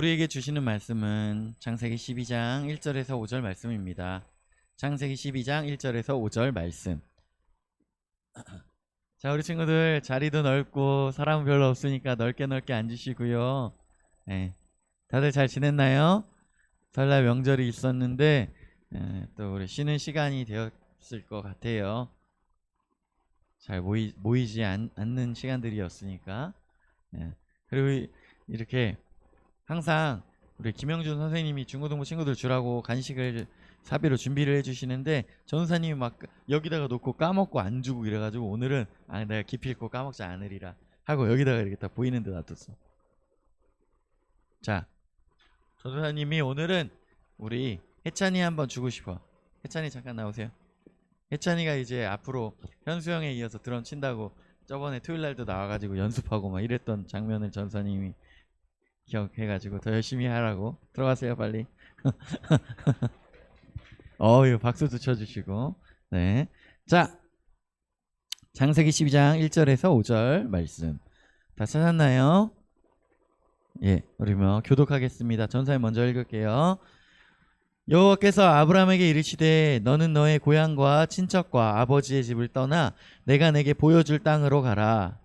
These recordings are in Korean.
우리에게 주시는 말씀은 창세기 12장 1절에서 5절 말씀입니다. 창세기 12장 1절에서 5절 말씀. 자, 우리 친구들 자리도 넓고 사람은 별로 없으니까 넓게 앉으시고요. 네, 다들 잘 지냈나요? 설날 명절이 있었는데 또 우리 쉬는 시간이 되었을 것 같아요. 잘 모이지 않는 시간들이었으니까. 그리고 이렇게 항상 우리 김영준 선생님이 중고등부 친구들 주라고 간식을 사비로 준비를 해주시는데 전사님이 막 여기다가 놓고 까먹고 안 주고 이래가지고 오늘은 내가 기필코 까먹지 않으리라 하고 여기다가 이렇게 다 보이는 데 놔뒀어. 자, 전사님이 오늘은 우리 혜찬이 한번 주고 싶어. 혜찬이 잠깐 나오세요. 혜찬이가 이제 앞으로 현수 형에 이어서 드럼 친다고 저번에 토요일날도 나와가지고 연습하고 막 이랬던 장면을 전사님이 기억해가지고 더 열심히 하라고. 들어가세요 빨리. 이거 박수도 쳐주시고. 네, 자, 창세기 12장 1절에서 5절 말씀 다 찾았나요? 예, 우리 교독하겠습니다. 전사님 먼저 읽을게요. 여호와께서 아브라함에게 이르시되 너는 너의 고향과 친척과 아버지의 집을 떠나 내가 내게 보여줄 땅으로 가라.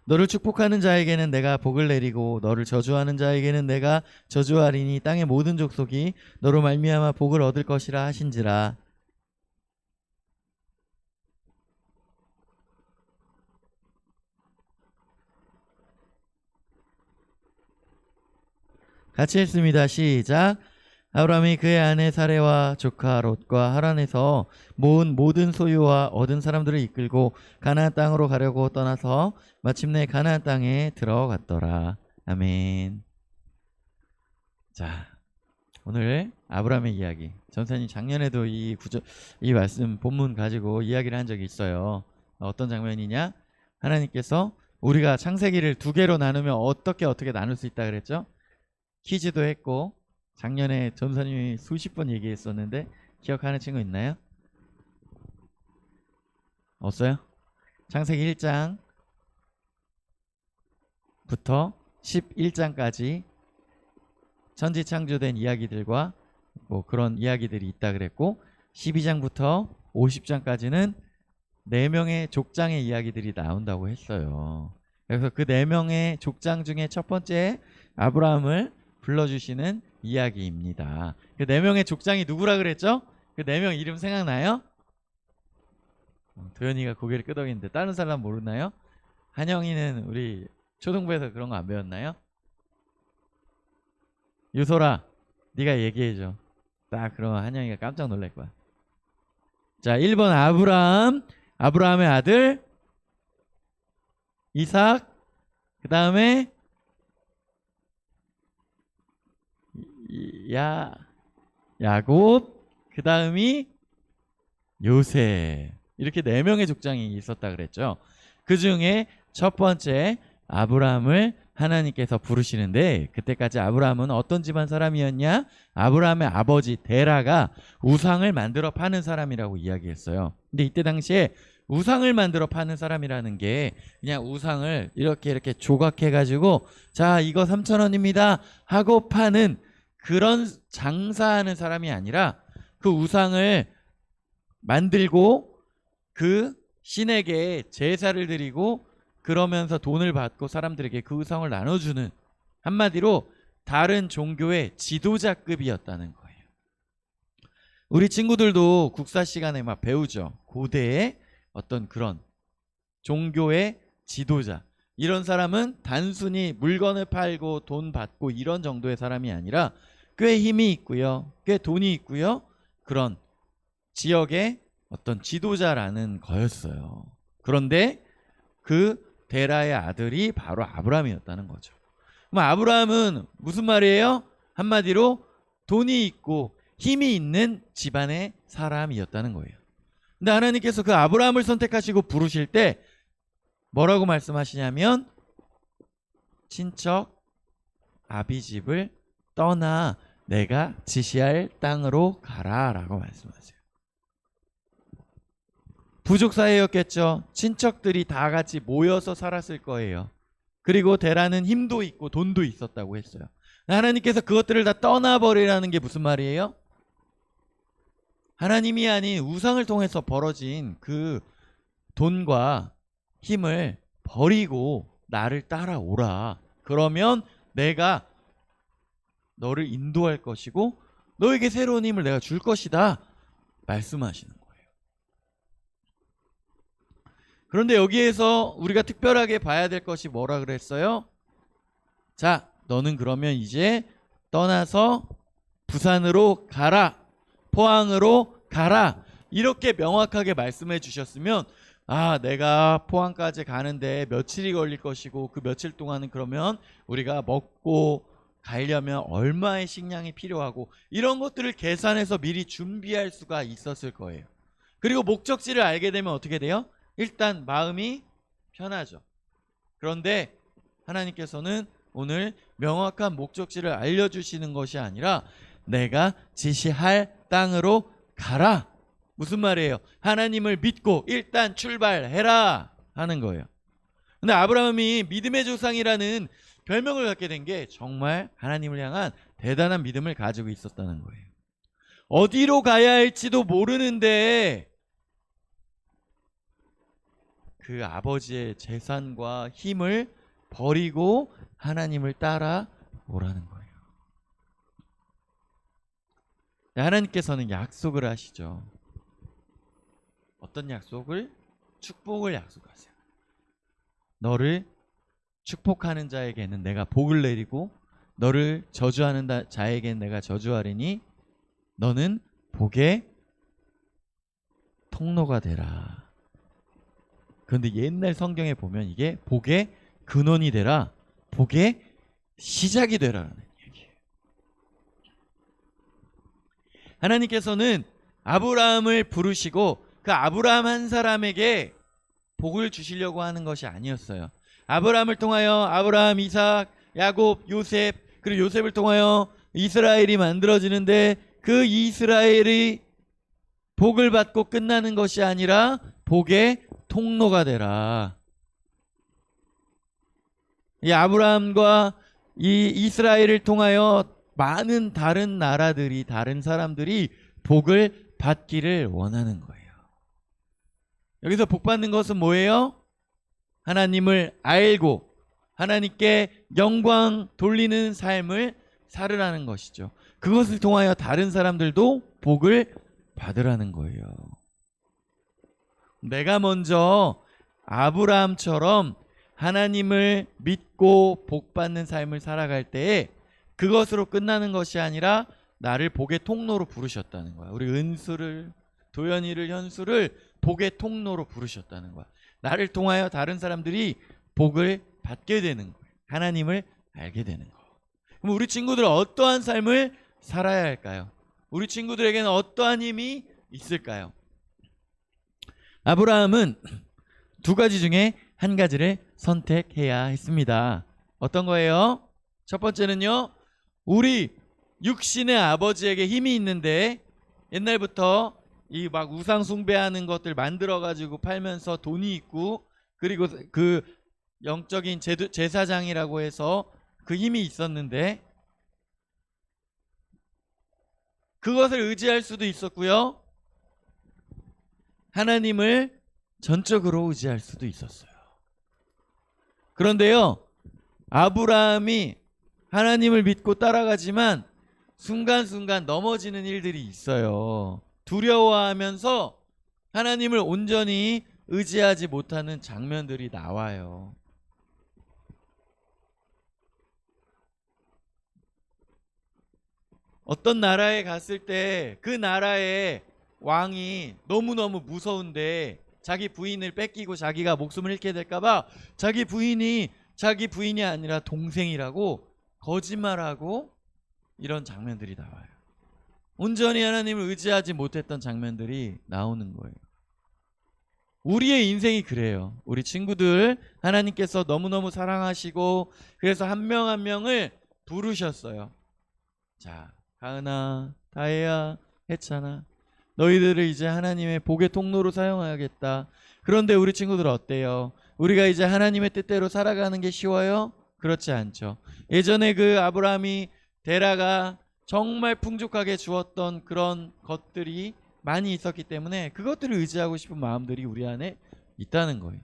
너를 축복하는 자에게는 내가 복을 내리고 너를 저주하는 자에게는 내가 저주하리니 땅의 모든 족속이 너로 말미암아 복을 얻을 것이라 하신지라. 같이 읽습니다. 시작. 아브라함이 그의 아내 사레와 조카 롯과 하란에서 모은 모든 소유와 얻은 사람들을 이끌고 가나안 땅으로 가려고 떠나서 마침내 가나안 땅에 들어갔더라. 아멘. 자, 오늘 아브라함의 이야기. 전사님 작년에도 이 말씀 본문 가지고 이야기를 한 적이 있어요. 어떤 장면이냐? 하나님께서 우리가 창세기를 두 개로 나누면 어떻게 나눌 수 있다 그랬죠? 퀴즈도 했고 작년에 전사님이 수십 번 얘기했었는데 기억하는 친구 있나요? 없어요? 창세기 1장부터 11장까지 천지창조된 이야기들과 그런 이야기들이 있다 그랬고 12장부터 50장까지는 4명의 족장의 이야기들이 나온다고 했어요. 그래서 그 4명의 족장 중에 첫 번째 아브라함을 불러주시는 이야기입니다. 그 4명의 족장이 누구라 그랬죠? 그 4명 이름 생각나요? 도현이가 고개를 끄덕이는데 다른 사람 모르나요? 한영이는 우리 초등부에서 그런 거 안 배웠나요? 유소라, 네가 얘기해줘. 딱 그러면 한영이가 깜짝 놀랄 거야. 자, 1번 아브라함의 아들 이삭, 그 다음에 야곱, 그 다음이 요셉. 이렇게 4명의 족장이 있었다 그랬죠. 그 중에 첫 번째 아브라함을 하나님께서 부르시는데 그때까지 아브라함은 어떤 집안 사람이었냐? 아브라함의 아버지 데라가 우상을 만들어 파는 사람이라고 이야기했어요. 근데 이때 당시에 우상을 만들어 파는 사람이라는 게 그냥 우상을 이렇게 조각해 가지고 자, 이거 3,000원입니다 하고 파는 그런 장사하는 사람이 아니라 그 우상을 만들고 그 신에게 제사를 드리고 그러면서 돈을 받고 사람들에게 그 우상을 나눠주는, 한마디로 다른 종교의 지도자급이었다는 거예요. 우리 친구들도 국사 시간에 막 배우죠. 고대의 어떤 그런 종교의 지도자, 이런 사람은 단순히 물건을 팔고 돈 받고 이런 정도의 사람이 아니라 꽤 힘이 있고요, 꽤 돈이 있고요, 그런 지역의 어떤 지도자라는 거였어요. 그런데 그 데라의 아들이 바로 아브라함이었다는 거죠. 그럼 아브라함은 무슨 말이에요? 한마디로 돈이 있고 힘이 있는 집안의 사람이었다는 거예요. 근데 하나님께서 그 아브라함을 선택하시고 부르실 때 뭐라고 말씀하시냐면 친척 아비집을 떠나 내가 지시할 땅으로 가라 라고 말씀하세요. 부족 사회였겠죠. 친척들이 다 같이 모여서 살았을 거예요. 그리고 데라는 힘도 있고 돈도 있었다고 했어요. 하나님께서 그것들을 다 떠나버리라는 게 무슨 말이에요? 하나님이 아닌 우상을 통해서 벌어진 그 돈과 힘을 버리고 나를 따라오라. 그러면 내가 너를 인도할 것이고 너에게 새로운 힘을 내가 줄 것이다. 말씀하시는 거예요. 그런데 여기에서 우리가 특별하게 봐야 될 것이 뭐라 그랬어요? 자, 너는 그러면 이제 떠나서 부산으로 가라. 포항으로 가라. 이렇게 명확하게 말씀해 주셨으면 아, 내가 포항까지 가는데 며칠이 걸릴 것이고 그 며칠 동안은 그러면 우리가 먹고 가려면 얼마의 식량이 필요하고 이런 것들을 계산해서 미리 준비할 수가 있었을 거예요. 그리고 목적지를 알게 되면 어떻게 돼요? 일단 마음이 편하죠. 그런데 하나님께서는 오늘 명확한 목적지를 알려주시는 것이 아니라 내가 지시할 땅으로 가라. 무슨 말이에요? 하나님을 믿고 일단 출발해라 하는 거예요. 근데 아브라함이 믿음의 조상이라는 별명을 갖게 된 게 정말 하나님을 향한 대단한 믿음을 가지고 있었다는 거예요. 어디로 가야 할지도 모르는데 그 아버지의 재산과 힘을 버리고 하나님을 따라오라는 거예요. 하나님께서는 약속을 하시죠. 어떤 약속을? 축복을 약속하세요. 너를 축복하는 자에게는 내가 복을 내리고 너를 저주하는 자에게는 내가 저주하리니 너는 복의 통로가 되라. 그런데 옛날 성경에 보면 이게 복의 근원이 되라, 복의 시작이 되라는 얘기예요. 하나님께서는 아브라함을 부르시고 그 아브라함 한 사람에게 복을 주시려고 하는 것이 아니었어요. 아브라함을 통하여 아브라함, 이삭, 야곱, 요셉, 그리고 요셉을 통하여 이스라엘이 만들어지는데 그 이스라엘이 복을 받고 끝나는 것이 아니라 복의 통로가 되라. 이 아브라함과 이 이스라엘을 통하여 많은 다른 나라들이, 다른 사람들이 복을 받기를 원하는 거예요. 여기서 복 받는 것은 뭐예요? 하나님을 알고 하나님께 영광 돌리는 삶을 살으라는 것이죠. 그것을 통하여 다른 사람들도 복을 받으라는 거예요. 내가 먼저 아브라함처럼 하나님을 믿고 복 받는 삶을 살아갈 때에 그것으로 끝나는 것이 아니라 나를 복의 통로로 부르셨다는 거야. 우리 은수를, 도연이를, 현수를 복의 통로로 부르셨다는 거야. 나를 통하여 다른 사람들이 복을 받게 되는 거예요. 하나님을 알게 되는 거. 그럼 우리 친구들은 어떠한 삶을 살아야 할까요? 우리 친구들에게는 어떠한 힘이 있을까요? 아브라함은 두 가지 중에 한 가지를 선택해야 했습니다. 어떤 거예요? 첫 번째는요, 우리 육신의 아버지에게 힘이 있는데 옛날부터 이 막 우상 숭배하는 것들 만들어 가지고 팔면서 돈이 있고 그리고 그 영적인 제사장이라고 해서 그 힘이 있었는데 그것을 의지할 수도 있었고요, 하나님을 전적으로 의지할 수도 있었어요. 그런데요, 아브라함이 하나님을 믿고 따라가지만 순간순간 넘어지는 일들이 있어요. 두려워하면서 하나님을 온전히 의지하지 못하는 장면들이 나와요. 어떤 나라에 갔을 때 그 나라의 왕이 너무너무 무서운데 자기 부인을 뺏기고 자기가 목숨을 잃게 될까봐 자기 부인이 아니라 동생이라고 거짓말하고 이런 장면들이 나와요. 온전히 하나님을 의지하지 못했던 장면들이 나오는 거예요. 우리의 인생이 그래요. 우리 친구들 하나님께서 너무너무 사랑하시고 그래서 한 명 한 명을 부르셨어요. 자, 가은아, 다혜야, 혜찬아, 너희들을 이제 하나님의 복의 통로로 사용하겠다. 그런데 우리 친구들 어때요? 우리가 이제 하나님의 뜻대로 살아가는 게 쉬워요? 그렇지 않죠. 예전에 그 아브라함이 데라가 정말 풍족하게 주었던 그런 것들이 많이 있었기 때문에 그것들을 의지하고 싶은 마음들이 우리 안에 있다는 거예요.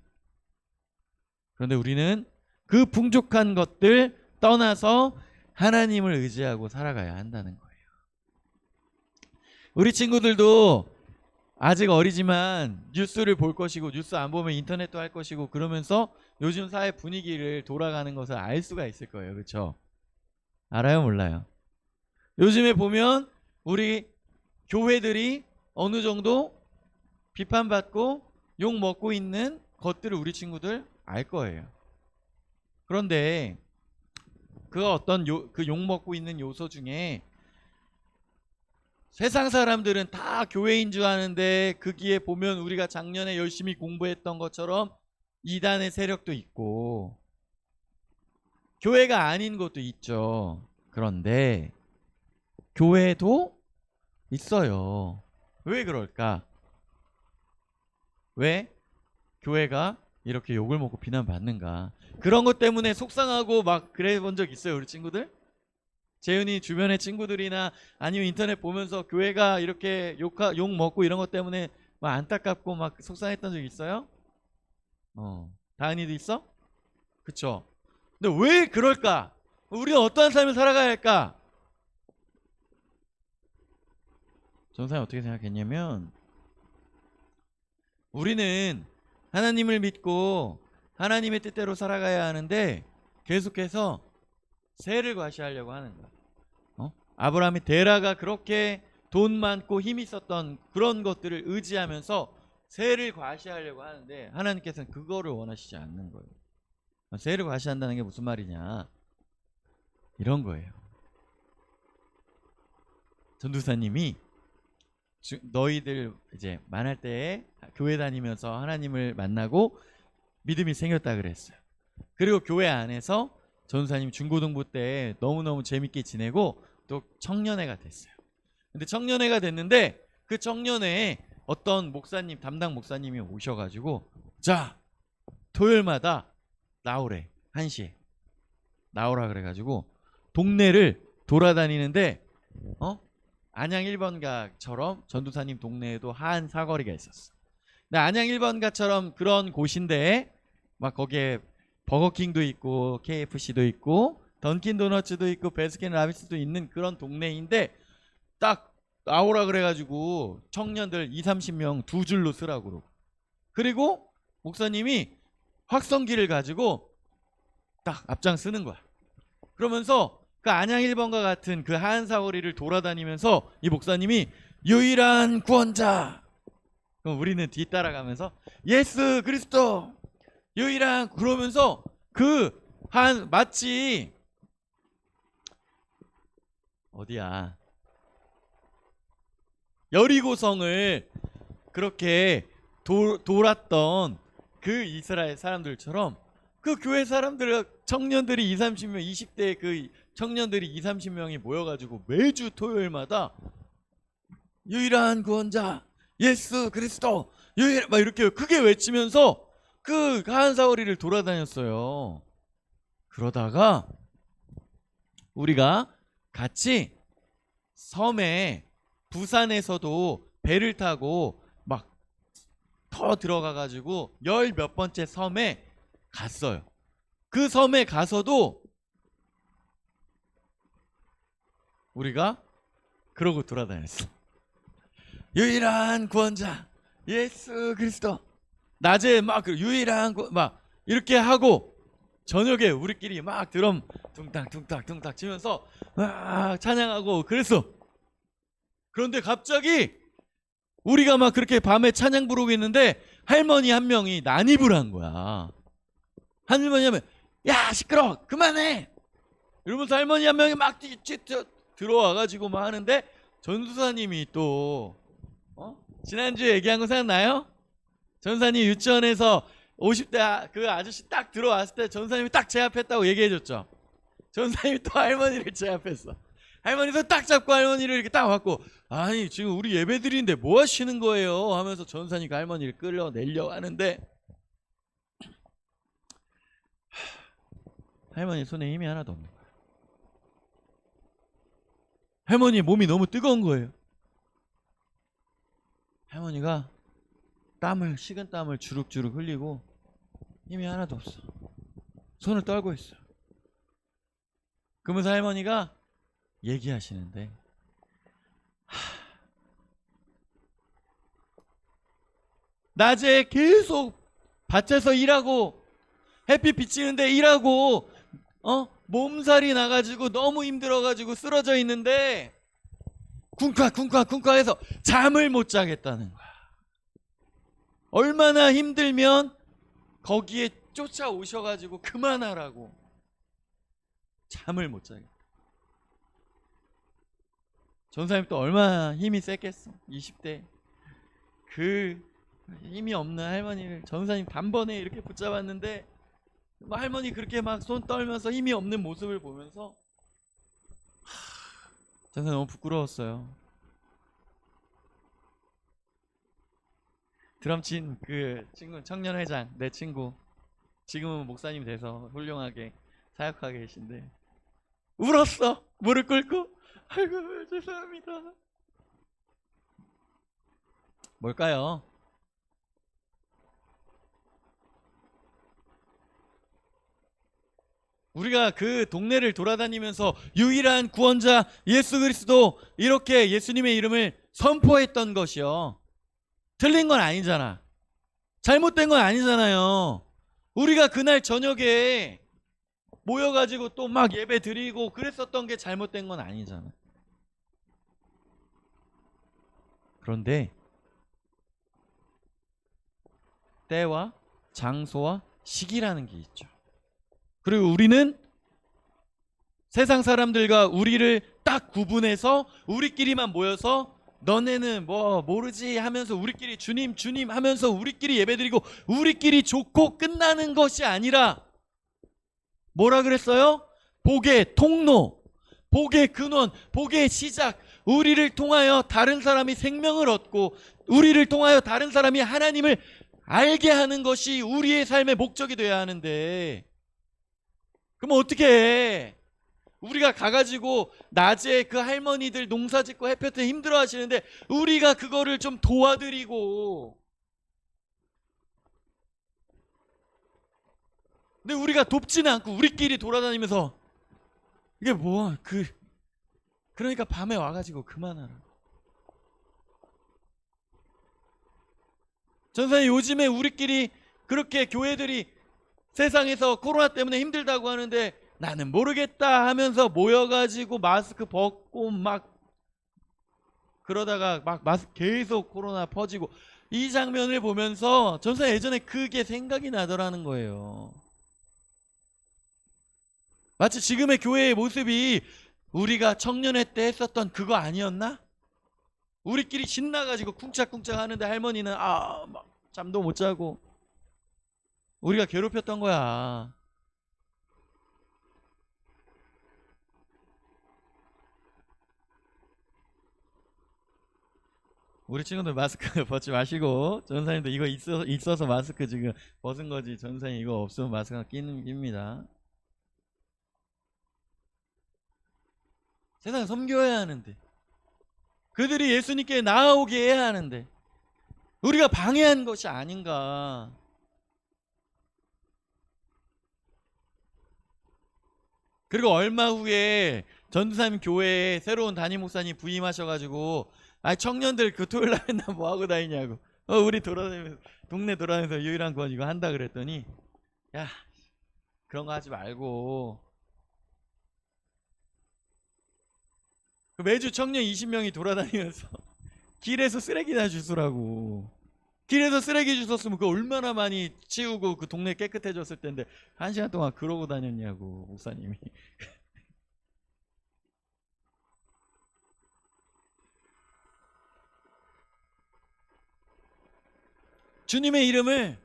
그런데 우리는 그 풍족한 것들 떠나서 하나님을 의지하고 살아가야 한다는 거예요. 우리 친구들도 아직 어리지만 뉴스를 볼 것이고 뉴스 안 보면 인터넷도 할 것이고 그러면서 요즘 사회 분위기를 돌아가는 것을 알 수가 있을 거예요. 그렇죠? 알아요? 몰라요? 요즘에 보면 우리 교회들이 어느 정도 비판받고 욕 먹고 있는 것들을 우리 친구들 알 거예요. 그런데 그 어떤 그 욕 먹고 있는 요소 중에 세상 사람들은 다 교회인 줄 아는데 거기에 보면 우리가 작년에 열심히 공부했던 것처럼 이단의 세력도 있고 교회가 아닌 것도 있죠. 그런데 교회도 있어요. 왜 그럴까? 왜 교회가 이렇게 욕을 먹고 비난받는가? 그런 것 때문에 속상하고 막 그래 본 적 있어요, 우리 친구들? 재윤이 주변의 친구들이나 아니면 인터넷 보면서 교회가 이렇게 욕 먹고 이런 것 때문에 막 안타깝고 막 속상했던 적 있어요? 다은이도 있어? 그쵸? 근데 왜 그럴까? 우리가 어떠한 삶을 살아가야 할까? 전사님 어떻게 생각했냐면 우리는 하나님을 믿고 하나님의 뜻대로 살아가야 하는데 계속해서 세를 과시하려고 하는 거야. 아브라함이 데라가 그렇게 돈 많고 힘 있었던 그런 것들을 의지하면서 세를 과시하려고 하는데 하나님께서는 그거를 원하시지 않는 거예요. 세를 과시한다는 게 무슨 말이냐? 이런 거예요. 전도사님이 너희들 이제 만날 때에 교회 다니면서 하나님을 만나고 믿음이 생겼다 그랬어요. 그리고 교회 안에서 전도사님 중고등부 때 너무너무 재밌게 지내고 또 청년회가 됐어요. 근데 청년회가 됐는데 그 청년회에 어떤 목사님, 담당 목사님이 오셔가지고 자, 토요일마다 나오래. 1시에 나오라 그래가지고 동네를 돌아다니는데 안양 1번가처럼 전도사님 동네에도 한 사거리가 있었어. 근데 안양 1번가처럼 그런 곳인데 막 거기에 버거킹도 있고 KFC도 있고 던킨 도너츠도 있고 베스킨 라빈스도 있는 그런 동네인데 딱 나오라 그래가지고 청년들 20-30명 두 줄로 쓰라고 그러고 그리고 목사님이 확성기를 가지고 딱 앞장 쓰는 거야. 그러면서 그 안양 1번가 같은 그 하얀 사거리를 돌아다니면서 이 목사님이 유일한 구원자. 그럼 우리는 뒤따라가면서 예수 그리스도 유일한 그러면서 그 한 마치 어디야 여리고성을 그렇게 돌았던 그 이스라엘 사람들처럼 그 교회 사람들 청년들이 20-30명 20대 그 청년들이 20-30명이 모여가지고 매주 토요일마다 유일한 구원자 예수 그리스도 유일 막 이렇게 크게 외치면서 그 하얀 사거리를 돌아다녔어요. 그러다가 우리가 같이 섬에 부산에서도 배를 타고 막 더 들어가가지고 10몇 번째 섬에 갔어요. 그 섬에 가서도 우리가 그러고 돌아다녔어. 유일한 구원자 예수 그리스도 낮에 막 유일한 막 이렇게 하고 저녁에 우리끼리 막 드럼 둥탁 치면서 막 찬양하고 그랬어. 그런데 갑자기 우리가 막 그렇게 밤에 찬양 부르고 있는데 할머니 한 명이 난입을 한 거야. 할머니 하면 야 시끄러 그만해 이러면서 할머니 한 명이 막 들어와가지고 막 하는데 전도사님이 또 지난주에 얘기한 거 생각나요? 전도사님 유치원에서 50대 그 아저씨 딱 들어왔을 때 전도사님이 딱 제압했다고 얘기해줬죠. 전도사님이 또 할머니를 제압했어. 할머니 손 딱 잡고 할머니를 이렇게 딱 맞고, 아니 지금 우리 예배 드리는데 뭐 하시는 거예요 하면서 전사님과 할머니를 끌어내려고 하는데, 할머니 손에 힘이 하나도 없는 거예요. 할머니 몸이 너무 뜨거운 거예요. 할머니가 식은 땀을 주룩주룩 흘리고 힘이 하나도 없어. 손을 떨고 있어요. 그러면서 할머니가 얘기하시는데, 낮에 계속 밭에서 일하고 햇빛 비치는데 일하고 몸살이 나가지고 너무 힘들어가지고 쓰러져 있는데 쿵쾅쿵쾅쿵쾅 해서 잠을 못 자겠다는 거야. 얼마나 힘들면 거기에 쫓아오셔가지고 그만하라고. 잠을 못 자겠다. 전사님 또 얼마나 힘이 셌겠어. 20대 그 힘이 없는 할머니를 전사님 단번에 이렇게 붙잡았는데, 할머니 그렇게 막 손 떨면서 힘이 없는 모습을 보면서 전사님 너무 부끄러웠어요. 드럼 친 그 친구, 청년회장 내 친구, 지금은 목사님 돼서 훌륭하게 사역하고 계신데 울었어. 무릎 꿇고 아이고 죄송합니다. 뭘까요? 우리가 그 동네를 돌아다니면서 유일한 구원자 예수 그리스도, 이렇게 예수님의 이름을 선포했던 것이요, 틀린 건 아니잖아. 잘못된 건 아니잖아요. 우리가 그날 저녁에 모여가지고 또 막 예배 드리고 그랬었던 게 잘못된 건 아니잖아. 그런데 때와 장소와 시기라는 게 있죠. 그리고 우리는 세상 사람들과 우리를 딱 구분해서 우리끼리만 모여서 너네는 뭐 모르지 하면서 우리끼리 주님 주님 하면서 우리끼리 예배드리고 우리끼리 좋고 끝나는 것이 아니라, 뭐라 그랬어요? 복의 통로, 복의 근원, 복의 시작, 우리를 통하여 다른 사람이 생명을 얻고 우리를 통하여 다른 사람이 하나님을 알게 하는 것이 우리의 삶의 목적이 돼야 하는데, 그럼 어떻게 해? 우리가 가가지고 낮에 그 할머니들 농사짓고 햇볕에 힘들어 하시는데 우리가 그거를 좀 도와드리고, 근데 우리가 돕지는 않고 우리끼리 돌아다니면서 이게 뭐 그러니까 밤에 와가지고 그만하라. 전사님 요즘에 우리끼리 그렇게 교회들이 세상에서 코로나 때문에 힘들다고 하는데 나는 모르겠다 하면서 모여가지고 마스크 벗고 막 그러다가 막 마스크 계속 코로나 퍼지고, 이 장면을 보면서 전사님 예전에 그게 생각이 나더라는 거예요. 마치 지금의 교회의 모습이 우리가 청년회 때 했었던 그거 아니었나? 우리끼리 신나가지고 쿵짝쿵짝 하는데 할머니는 막 잠도 못 자고 우리가 괴롭혔던 거야. 우리 친구들 마스크 벗지 마시고, 전사님도 이거 있어서 마스크 지금 벗은 거지, 전사님 이거 없으면 마스크가 낍니다. 세상 섬겨야 하는데, 그들이 예수님께 나아오게 해야 하는데 우리가 방해한 것이 아닌가. 그리고 얼마 후에 전도사님 교회에 새로운 담임 목사님 부임하셔가지고 청년들 그 토요일 날 맨날 뭐 하고 다니냐고, 우리 돌아다니면서 동네 돌아다니면서 유일한 구원 이거 한다 그랬더니, 야 그런 거 하지 말고 매주 청년 20명이 돌아다니면서 길에서 쓰레기나 주스라고. 길에서 쓰레기 주웠으면 그 얼마나 많이 치우고 그 동네 깨끗해졌을 텐데 1시간 동안 그러고 다녔냐고, 목사님이. 주님의 이름을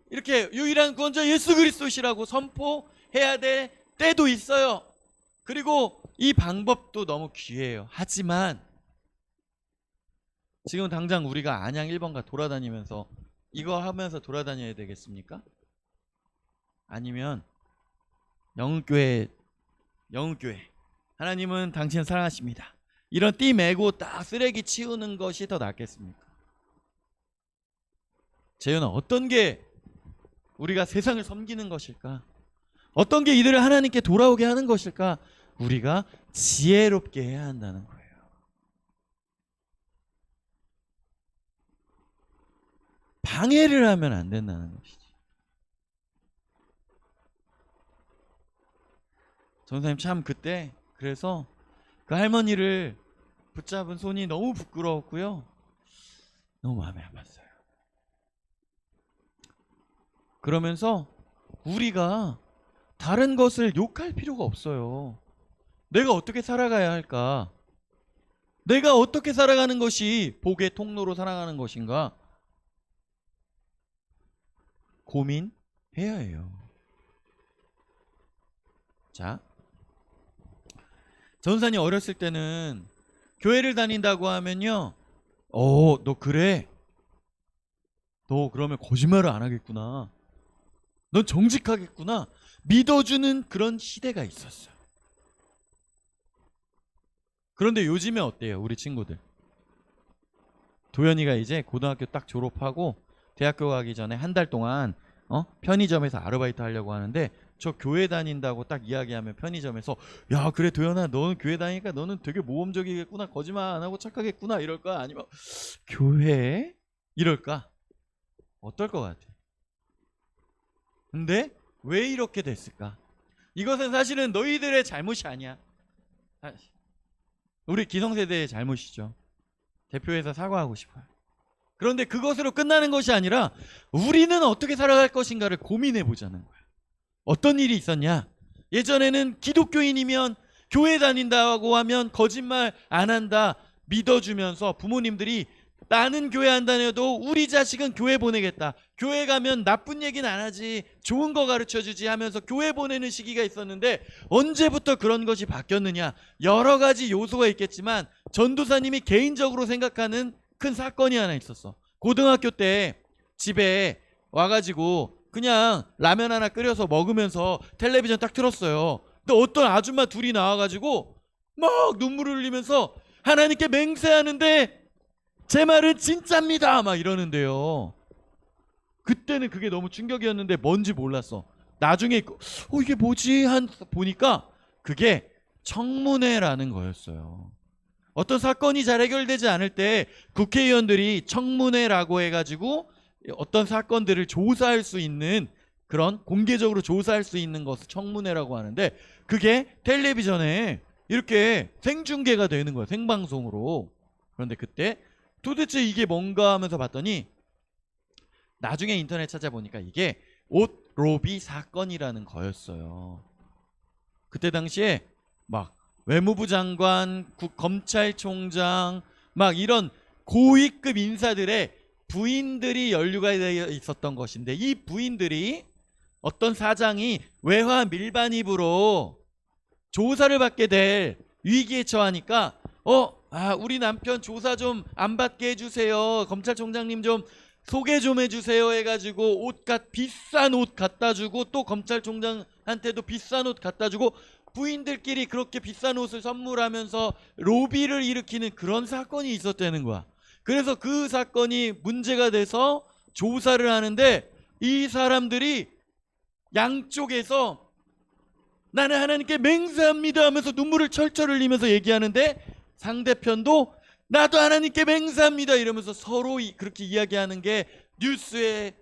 이렇게 유일한 구원자 예수 그리스도시라고 선포해야 될 때도 있어요. 그리고 이 방법도 너무 귀해요. 하지만 지금 당장 우리가 안양 1번가 돌아다니면서 이거 하면서 돌아다녀야 되겠습니까? 아니면 영흥교회 하나님은 당신을 사랑하십니다, 이런 띠 메고 딱 쓰레기 치우는 것이 더 낫겠습니까? 재윤아, 어떤 게 우리가 세상을 섬기는 것일까? 어떤 게 이들을 하나님께 돌아오게 하는 것일까? 우리가 지혜롭게 해야 한다는 거예요. 방해를 하면 안 된다는 것이지. 전사님 참 그때 그래서 그 할머니를 붙잡은 손이 너무 부끄러웠고요, 너무 마음에 안 봤어요. 그러면서 우리가 다른 것을 욕할 필요가 없어요. 내가 어떻게 살아가야 할까? 내가 어떻게 살아가는 것이 복의 통로로 살아가는 것인가? 고민해야 해요. 자, 전사님 어렸을 때는 교회를 다닌다고 하면요, 너 그래? 너 그러면 거짓말을 안 하겠구나, 넌 정직하겠구나, 믿어주는 그런 시대가 있었어요. 그런데 요즘에 어때요? 우리 친구들, 도현이가 이제 고등학교 딱 졸업하고 대학교 가기 전에 한 달 동안 편의점에서 아르바이트 하려고 하는데, 저 교회 다닌다고 딱 이야기하면 편의점에서 야, 그래 도현아, 너는 교회 다니니까 너는 되게 모범적이겠구나, 거짓말 안 하고 착하겠구나 이럴까? 아니면 교회? 이럴까? 어떨 것 같아? 근데 왜 이렇게 됐을까? 이것은 사실은 너희들의 잘못이 아니야. 우리 기성세대의 잘못이죠. 대표해서 사과하고 싶어요. 그런데 그것으로 끝나는 것이 아니라 우리는 어떻게 살아갈 것인가를 고민해 보자는 거야. 어떤 일이 있었냐? 예전에는 기독교인이면 교회 다닌다고 하면 거짓말 안 한다 믿어주면서 부모님들이 나는 교회 안 다녀도 우리 자식은 교회 보내겠다, 교회 가면 나쁜 얘기는 안 하지, 좋은 거 가르쳐주지 하면서 교회 보내는 시기가 있었는데, 언제부터 그런 것이 바뀌었느냐? 여러 가지 요소가 있겠지만 전도사님이 개인적으로 생각하는 큰 사건이 하나 있었어. 고등학교 때 집에 와가지고 그냥 라면 하나 끓여서 먹으면서 텔레비전 딱 틀었어요. 근데 어떤 아줌마 둘이 나와가지고 막 눈물을 흘리면서 하나님께 맹세하는데 제 말은 진짜입니다 막 이러는데요. 그때는 그게 너무 충격이었는데 뭔지 몰랐어. 나중에 이게 뭐지 보니까 그게 청문회라는 거였어요. 어떤 사건이 잘 해결되지 않을 때 국회의원들이 청문회라고 해가지고 어떤 사건들을 조사할 수 있는, 그런 공개적으로 조사할 수 있는 것을 청문회라고 하는데, 그게 텔레비전에 이렇게 생중계가 되는 거예요, 생방송으로. 그런데 그때 도대체 이게 뭔가 하면서 봤더니 나중에 인터넷 찾아보니까 이게 옷 로비 사건이라는 거였어요. 그때 당시에 막 외무부 장관, 검찰총장 막 이런 고위급 인사들의 부인들이 연루가 되어 있었던 것인데, 이 부인들이 어떤 사장이 외화 밀반입으로 조사를 받게 될 위기에 처하니까 우리 남편 조사 좀 안 받게 해주세요, 검찰총장님 좀 소개 좀 해주세요 해가지고 비싼 옷 갖다 주고, 또 검찰총장한테도 비싼 옷 갖다 주고, 부인들끼리 그렇게 비싼 옷을 선물하면서 로비를 일으키는 그런 사건이 있었다는 거야. 그래서 그 사건이 문제가 돼서 조사를 하는데, 이 사람들이 양쪽에서 나는 하나님께 맹세합니다 하면서 눈물을 철철 흘리면서 얘기하는데, 상대편도 나도 하나님께 맹세합니다 이러면서 서로 그렇게 이야기하는 게 뉴스에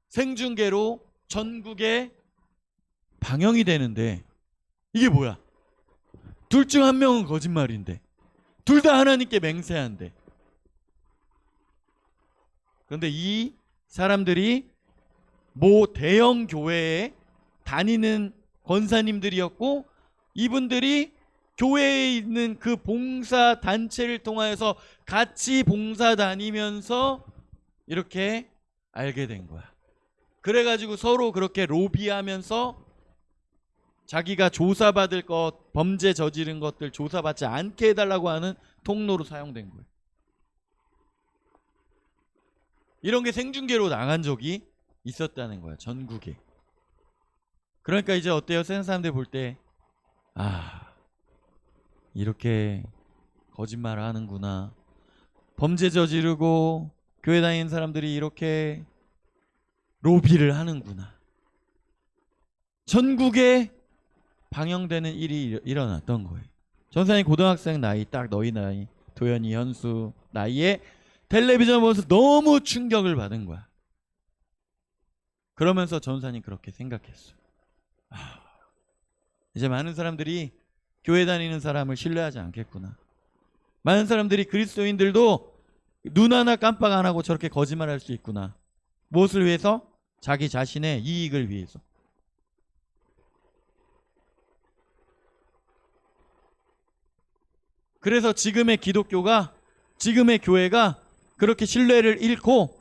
생중계로 전국에 방영이 되는데, 이게 뭐야? 둘 중 한 명은 거짓말인데 둘 다 하나님께 맹세한대. 그런데 이 사람들이 모 대형 교회에 다니는 권사님들이었고, 이분들이 교회에 있는 그 봉사 단체를 통하여서 같이 봉사 다니면서 이렇게 알게 된 거야. 그래가지고 서로 그렇게 로비하면서 자기가 조사받을 것, 범죄 저지른 것들 조사받지 않게 해달라고 하는 통로로 사용된 거예요. 이런 게 생중계로 나간 적이 있었다는 거야, 전국에. 그러니까 이제 어때요? 세상 사람들 볼 때, 아, 이렇게 거짓말을 하는구나. 범죄 저지르고 교회 다니는 사람들이 이렇게 로비를 하는구나. 전국에 방영되는 일이 일어났던 거예요. 전사님 고등학생 나이, 딱 너희 나이, 도현이, 현수 나이에 텔레비전 보면서 너무 충격을 받은 거야. 그러면서 전사님 그렇게 생각했어. 이제 많은 사람들이 교회 다니는 사람을 신뢰하지 않겠구나. 많은 사람들이 그리스도인들도 눈 하나 깜빡 안 하고 저렇게 거짓말할 수 있구나. 무엇을 위해서? 자기 자신의 이익을 위해서. 그래서 지금의 기독교가, 지금의 교회가 그렇게 신뢰를 잃고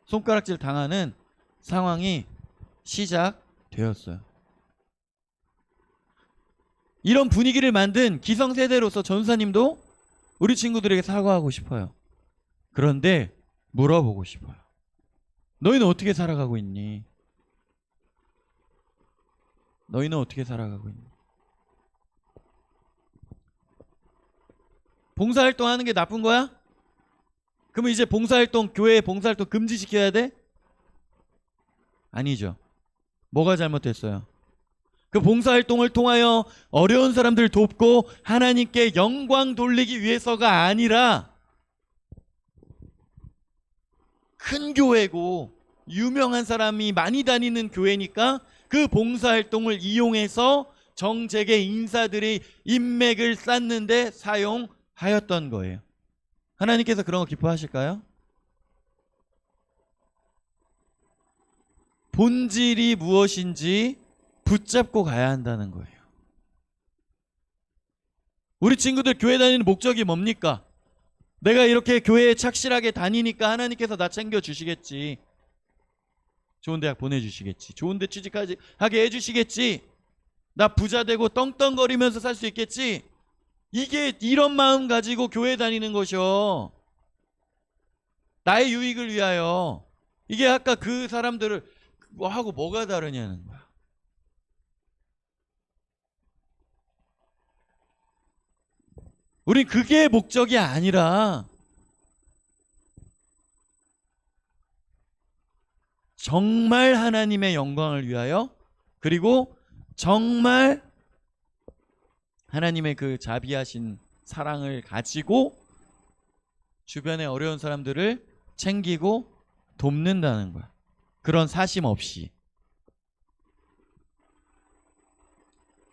손가락질 당하는 상황이 시작되었어요. 이런 분위기를 만든 기성세대로서 전사님도 우리 친구들에게 사과하고 싶어요. 그런데 물어보고 싶어요. 너희는 어떻게 살아가고 있니? 너희는 어떻게 살아가고 있니? 봉사활동 하는 게 나쁜 거야? 그러면 이제 봉사활동, 교회 봉사활동 금지시켜야 돼? 아니죠. 뭐가 잘못됐어요? 그 봉사활동을 통하여 어려운 사람들 돕고 하나님께 영광 돌리기 위해서가 아니라, 큰 교회고 유명한 사람이 많이 다니는 교회니까 그 봉사활동을 이용해서 정재계 인사들이 인맥을 쌓는데 사용하였던 거예요. 하나님께서 그런 거 기뻐하실까요? 본질이 무엇인지 붙잡고 가야 한다는 거예요. 우리 친구들 교회 다니는 목적이 뭡니까? 내가 이렇게 교회에 착실하게 다니니까 하나님께서 나 챙겨주시겠지. 좋은 대학 보내주시겠지. 좋은 데 취직하게 해주시겠지. 나 부자 되고 떵떵거리면서 살 수 있겠지. 이게 이런 마음 가지고 교회 다니는 것이요. 나의 유익을 위하여. 이게 아까 그 사람들을 하고 뭐가 다르냐는 거야. 우린 그게 목적이 아니라 정말 하나님의 영광을 위하여, 그리고 정말 하나님의 그 자비하신 사랑을 가지고 주변의 어려운 사람들을 챙기고 돕는다는 거야. 그런 사심 없이.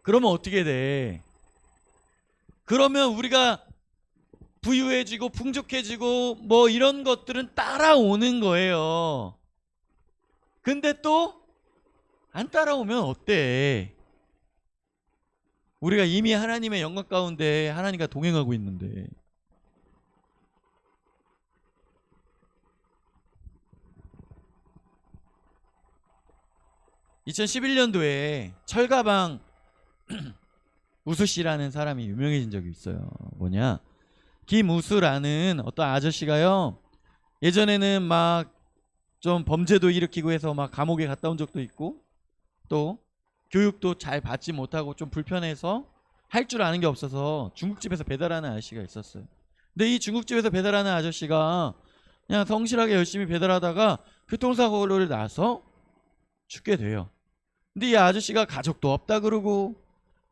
그러면 어떻게 돼? 그러면 우리가 부유해지고 풍족해지고 뭐 이런 것들은 따라오는 거예요. 근데 또 안 따라오면 어때? 우리가 이미 하나님의 영광 가운데 하나님과 동행하고 있는데. (2011년도에) 철가방 우수씨라는 사람이 유명해진 적이 있어요. 뭐냐, 김우수라는 어떤 아저씨가요, 예전에는 막 좀 범죄도 일으키고 해서 막 감옥에 갔다 온 적도 있고, 또 교육도 잘 받지 못하고 좀 불편해서 할 줄 아는 게 없어서 중국집에서 배달하는 아저씨가 있었어요. 근데 이 중국집에서 배달하는 아저씨가 그냥 성실하게 열심히 배달하다가 교통사고를 나서 죽게 돼요. 근데 이 아저씨가 가족도 없다 그러고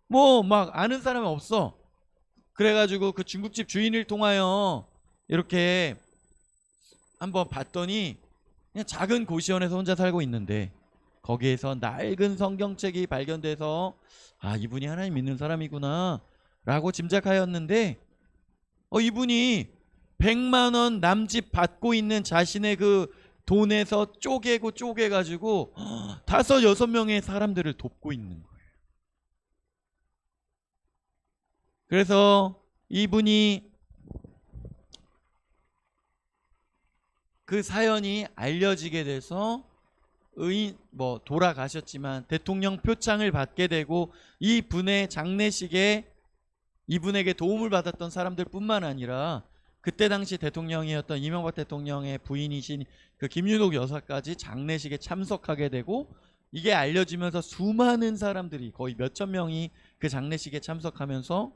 뭐 막 아는 사람이 없어. 그래가지고 그 중국집 주인을 통하여 이렇게 한번 봤더니 그냥 작은 고시원에서 혼자 살고 있는데, 거기에서 낡은 성경책이 발견돼서 아, 이분이 하나님 믿는 사람이구나 라고 짐작하였는데, 이분이 100만 원 남집 받고 있는 자신의 그 돈에서 쪼개가지고 5, 6명의 사람들을 돕고 있는 거예요. 그래서 이분이 그 사연이 알려지게 돼서 의인 돌아가셨지만 대통령 표창을 받게 되고 이 분의 장례식에 이분에게 도움을 받았던 사람들뿐만 아니라 그때 당시 대통령이었던 이명박 대통령의 부인이신 그 김윤옥 여사까지 장례식에 참석하게 되고 이게 알려지면서 수많은 사람들이 거의 몇천 명이 그 장례식에 참석하면서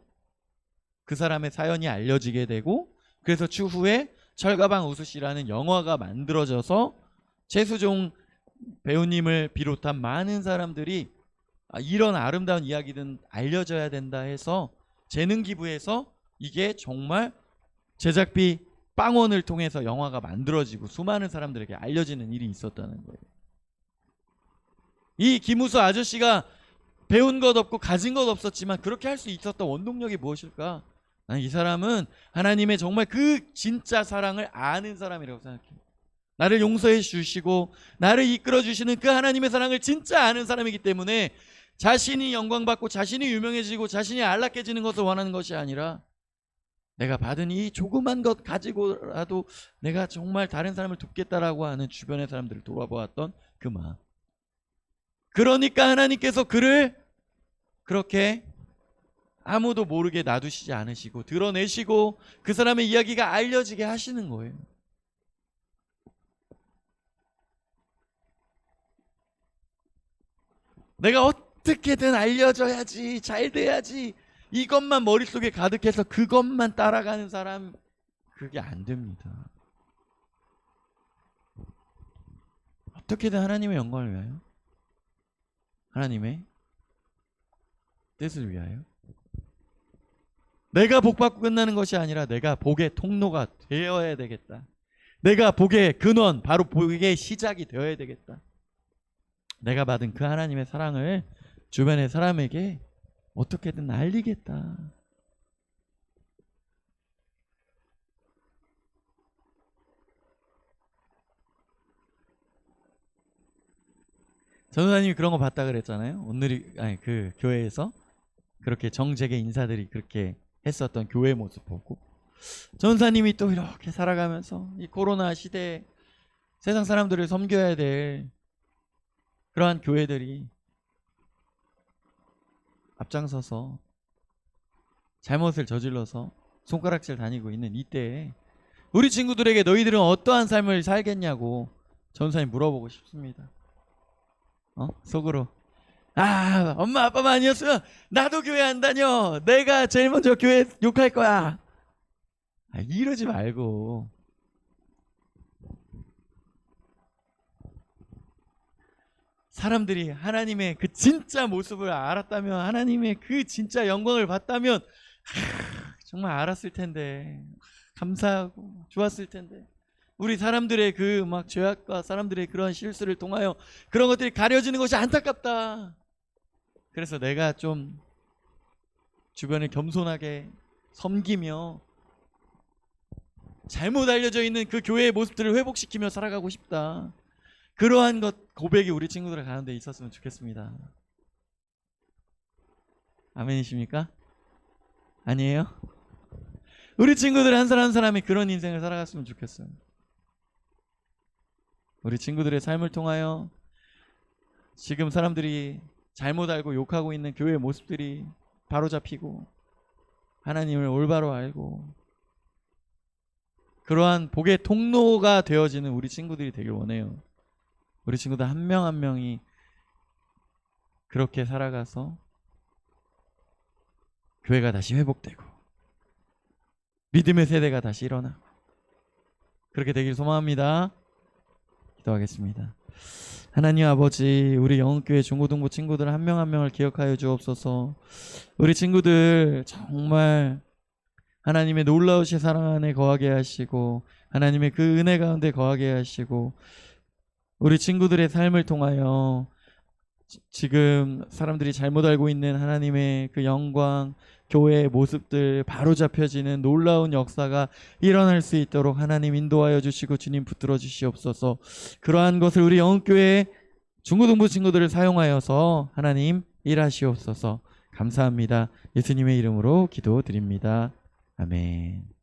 그 사람의 사연이 알려지게 되고 그래서 추후에 철가방 우수씨라는 영화가 만들어져서 최수종 배우님을 비롯한 많은 사람들이 이런 아름다운 이야기는 알려져야 된다 해서 재능 기부해서 이게 정말 제작비 빵원을 통해서 영화가 만들어지고 수많은 사람들에게 알려지는 일이 있었다는 거예요. 이 김우수 아저씨가 배운 것 없고 가진 것 없었지만 그렇게 할 수 있었던 원동력이 무엇일까? 나는 이 사람은 하나님의 정말 그 진짜 사랑을 아는 사람이라고 생각해요. 나를 용서해 주시고 나를 이끌어 주시는 그 하나님의 사랑을 진짜 아는 사람이기 때문에 자신이 영광받고 자신이 유명해지고 자신이 안락해지는 것을 원하는 것이 아니라 내가 받은 이 조그만 것 가지고라도 내가 정말 다른 사람을 돕겠다라고 하는 주변의 사람들을 돌아보았던 그 마음. 그러니까 하나님께서 그를 그렇게 아무도 모르게 놔두시지 않으시고 드러내시고 그 사람의 이야기가 알려지게 하시는 거예요. 내가 어떻게든 알려져야지, 잘 돼야지, 이것만 머릿속에 가득해서 그것만 따라가는 사람, 그게 안 됩니다. 어떻게든 하나님의 영광을 위하여, 하나님의 뜻을 위하여, 내가 복받고 끝나는 것이 아니라 내가 복의 통로가 되어야 되겠다. 내가 복의 근원, 바로 복의 시작이 되어야 되겠다. 내가 받은 그 하나님의 사랑을 주변의 사람에게 어떻게든 알리겠다. 전도사님이 그런 거 봤다 그랬잖아요. 오늘이 그 교회에서 그렇게 정재계 인사들이 그렇게 했었던 교회 모습 보고 전도사님이 또 이렇게 살아가면서 이 코로나 시대에 세상 사람들을 섬겨야 될 그러한 교회들이 앞장서서 잘못을 저질러서 손가락질 다니고 있는 이때에 우리 친구들에게 너희들은 어떠한 삶을 살겠냐고 전도사님 물어보고 싶습니다. 속으로 엄마 아빠만 아니었으면 나도 교회 안 다녀. 내가 제일 먼저 교회 욕할 거야. 이러지 말고 사람들이 하나님의 그 진짜 모습을 알았다면 하나님의 그 진짜 영광을 봤다면 정말 알았을 텐데 감사하고 좋았을 텐데 우리 사람들의 그 막 죄악과 사람들의 그런 실수를 통하여 그런 것들이 가려지는 것이 안타깝다. 그래서 내가 좀 주변을 겸손하게 섬기며 잘못 알려져 있는 그 교회의 모습들을 회복시키며 살아가고 싶다. 그러한 것 고백이 우리 친구들 가운데 있었으면 좋겠습니다. 아멘이십니까? 아니에요? 우리 친구들 한 사람 한 사람이 그런 인생을 살아갔으면 좋겠어요. 우리 친구들의 삶을 통하여 지금 사람들이 잘못 알고 욕하고 있는 교회의 모습들이 바로잡히고 하나님을 올바로 알고 그러한 복의 통로가 되어지는 우리 친구들이 되길 원해요. 우리 친구들 한 명 한 명이 그렇게 살아가서 교회가 다시 회복되고 믿음의 세대가 다시 일어나고 그렇게 되길 소망합니다. 기도하겠습니다. 하나님 아버지, 우리 영흥교회 중고등부 친구들 한 명 한 명을 기억하여 주옵소서. 우리 친구들 정말 하나님의 놀라우신 사랑 안에 거하게 하시고 하나님의 그 은혜 가운데 거하게 하시고 우리 친구들의 삶을 통하여 지금 사람들이 잘못 알고 있는 하나님의 그 영광, 교회의 모습들 바로잡혀지는 놀라운 역사가 일어날 수 있도록 하나님 인도하여 주시고 주님 붙들어 주시옵소서. 그러한 것을 우리 영흥교회 중고등부 친구들을 사용하여서 하나님 일하시옵소서. 감사합니다. 예수님의 이름으로 기도드립니다. 아멘.